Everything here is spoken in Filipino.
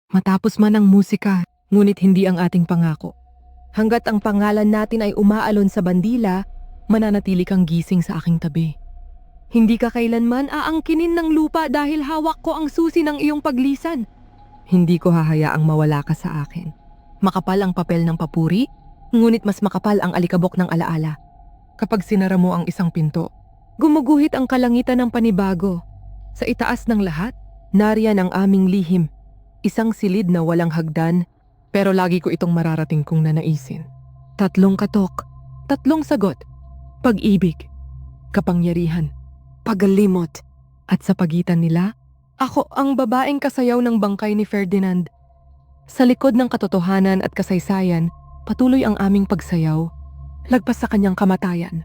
Matapos man ang musika, ngunit hindi ang ating pangako. Hanggat ang pangalan natin ay umaalon sa bandila, mananatili kang gising sa aking tabi. Hindi ka kailanman aangkinin ng lupa dahil hawak ko ang susi ng iyong paglisan. Hindi ko hahayaang mawala ka sa akin. Makapal ang papel ng papuri, ngunit mas makapal ang alikabok ng alaala. Kapag sinara mo ang isang pinto, gumuguhit ang kalangitan ng panibago. Sa itaas ng lahat, nariyan ang aming lihim. Isang silid na walang hagdan, pero lagi ko itong mararating kong nanaisin. 3 katok, 3 sagot. Pag-ibig, kapangyarihan, paglimot. At sa pagitan nila, ako ang babaeng kasayaw ng bangkay ni Ferdinand. Sa likod ng katotohanan at kasaysayan, patuloy ang aming pagsayaw, lagpas sa kanyang kamatayan.